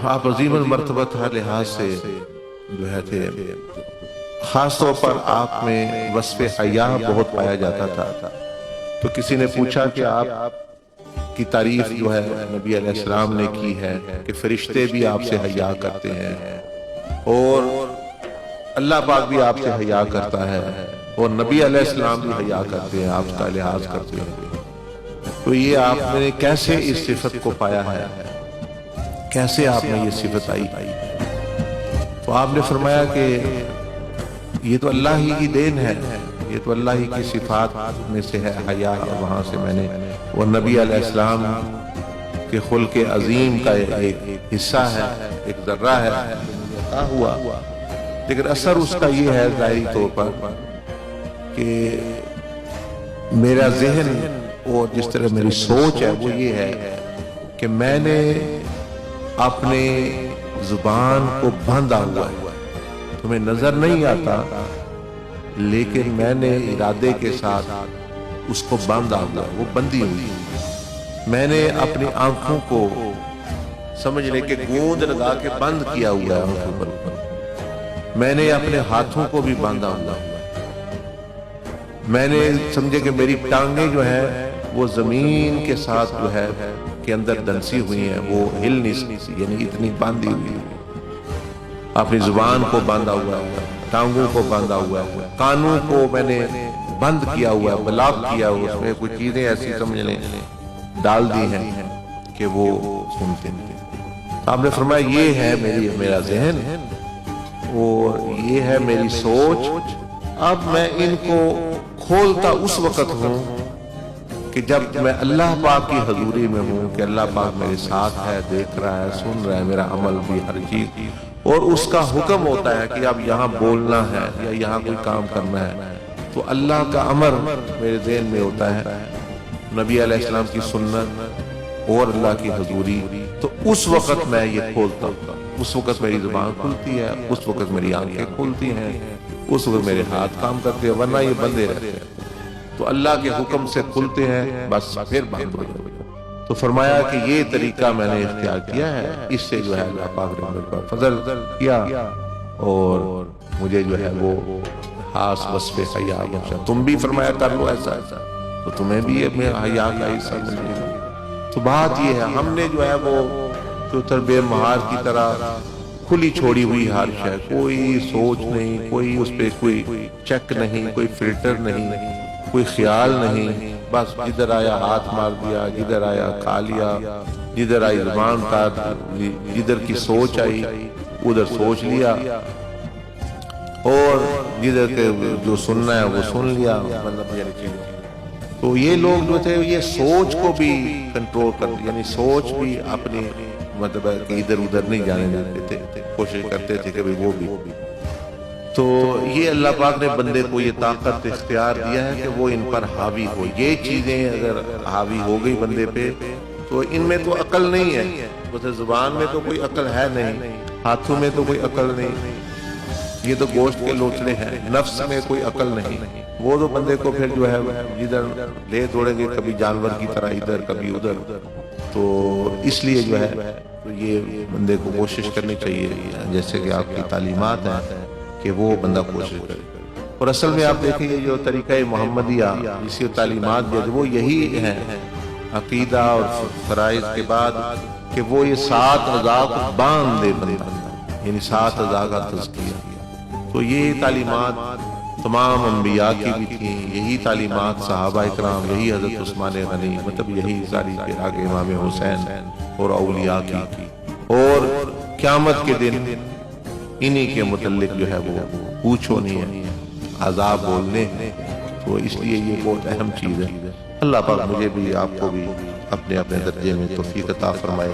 آپ عظیم المرتبت ہر لحاظ سے جو ہے تھے، خاص طور پر آپ میں وصف حیا بہت پایا جاتا تھا۔ تو کسی نے پوچھا کہ آپ کی تعریف جو ہے نبی علیہ السلام نے کی ہے کہ فرشتے بھی آپ سے حیا کرتے ہیں اور اللہ پاک بھی آپ سے حیا کرتا ہے اور نبی علیہ السلام بھی حیا کرتے ہیں، آپ کا لحاظ کرتے ہیں، تو یہ آپ نے کیسے اس صفت کو پایا ہے، کیسے آپ میں یہ صفت آئی؟ تو آپ نے فرمایا کہ یہ تو اللہ ہی کی دین ہے، یہ تو اللہ ہی کی صفات میں سے ہے حیا، اور وہاں سے میں نے وہ نبی علیہ السلام کے خلق عظیم کا ایک حصہ ہے، ایک ذرہ ہے عطا ہوا، لیکن اثر اس کا یہ ہے ظاہری طور پر کہ میرا ذہن اور جس طرح میری سوچ ہے وہ یہ ہے کہ میں نے اپنے زبان کو باندھا ہوا ہے، تمہیں نظر نہیں آتا لیکن میں نے ارادے کے ساتھ اس کو باندھا ہوا، وہ بندھی ہوئی۔ میں نے اپنی آنکھوں کو سمجھ لے کہ گوند لگا کے بند کیا ہوا ہے آنکھوں پر، میں نے اپنے ہاتھوں کو بھی باندھا ہوا، میں نے سمجھے کہ میری ٹانگیں جو ہے وہ زمین کے ساتھ جو ہے کے اندر دنسی ہوئی ہیں، وہ ہل نہیں سکتی، یعنی اتنی باندھی ہوئی ہے۔ اپنی زبان کو باندھا ہوا ہے، ٹانگوں کو باندھا ہوا ہے، کانوں کو میں نے بند کیا ہوا ہے، بلاک کیا ہوا ہے، اس میں کوئی چیزیں ایسی سمجھ لیں ڈال دی ہیں کہ وہ سنتے ہیں۔ آپ نے فرمایا یہ ہے میرا ذہن اور یہ ہے میری سوچ، اب میں ان کو کھولتا اس وقت ہوں کہ جب میں اللہ پاک کی حضوری میں ہوں، کہ اللہ پاک میرے ساتھ ہے، دیکھ رہا ہے، سن رہا ہے میرا عمل بھی، ہر چیز، اور اس کا حکم ہوتا ہے کہ اب یہاں بولنا ہے یا یہاں کوئی کام کرنا ہے، تو اللہ کا امر میرے ذہن میں ہوتا ہے، نبی علیہ السلام کی سنت اور اللہ کی حضوری، تو اس وقت میں یہ کھولتا ہوں، اس وقت میری زبان کھلتی ہے، اس وقت میری آنکھیں کھلتی ہیں، اس وقت میرے ہاتھ کام کرتے ہیں، ورنہ یہ بندے رہتے ہیں۔ تو اللہ کے حکم سے کھلتے ہیں، بس پھر بند ہو جاتے ہیں۔ تو فرمایا کہ یہ طریقہ میں نے اختیار کیا ہے، اس سے جو ہے اللہ پاک نے میرے پر فضل کیا اور مجھے جو ہے وہ خاص وصف حیا بخشا۔ تم بھی فرمایا کر لو ایسا تو تمہیں بھی حیا کا حصہ ملے گا۔ تو بات یہ ہے، ہم نے جو ہے وہ چوتھر بے مہار کی طرح کھلی چھوڑی ہوئی ہر شے، کوئی سوچ نہیں، کوئی اس پہ کوئی چیک نہیں، کوئی فلٹر نہیں، کوئی خیال نہیں، بس جدھر آیا ہاتھ مار دیا، جدھر آیا کھا لیا، جدھر آئی زبان کاٹ، جدھر کی سوچ آئی ادھر سوچ لیا، اور جدھر کے جو سننا ہے وہ سن لیا، مطلب یعنی چیز۔ تو یہ لوگ جو تھے یہ سوچ کو بھی کنٹرول کرتے، یعنی سوچ بھی اپنی مطلب کہ ادھر ادھر نہیں جانے دیتے تھے، کوشش کرتے تھے کہ وہ بھی۔ تو یہ اللہ پاک نے بندے کو یہ طاقت اختیار دیا ہے کہ وہ ان پر حاوی ہو۔ یہ چیزیں اگر حاوی ہو گئی بندے پہ تو ان میں تو عقل نہیں ہے، اسے زبان میں تو کوئی عقل ہے نہیں، ہاتھوں میں تو کوئی عقل نہیں، یہ تو گوشت کے لوچڑے ہیں، نفس میں کوئی عقل نہیں، وہ تو بندے کو پھر جو ہے جدھر لے دوڑیں گے، کبھی جانور کی طرح ادھر کبھی ادھر۔ تو اس لیے جو ہے تو یہ بندے کو کوشش کرنی چاہیے، جیسے کہ آپ کی تعلیمات ہیں کہ وہ بندہ کوشش کرے۔ اور اصل میں آپ دیکھیں یہ جو طریقہ محمدیہ جس کی تعلیمات جو وہ یہی ہیں عقیدہ اور فرائض کے بعد، کہ وہ یہ 7 اعضاء کو باندھ دے بندہ، یعنی 7 اعضاء کا تزکیہ۔ تو یہ تعلیمات تمام انبیاء کی بھی تھیں، یہی تعلیمات صحابہ اکرام، یہی حضرت عثمان غنی، مطلب یہی ساری پھر آگے امام حسین اور اولیاء کی، اور قیامت کے دن انہی کے متعلق جو ہے وہ پوچھو نہیں ہے، عذاب بولنے ہیں۔ تو اس لیے یہ بہت اہم چیز ہے۔ اللہ پاک مجھے بھی آپ کو بھی اپنے اپنے درجے میں توفیق عطا فرمائے۔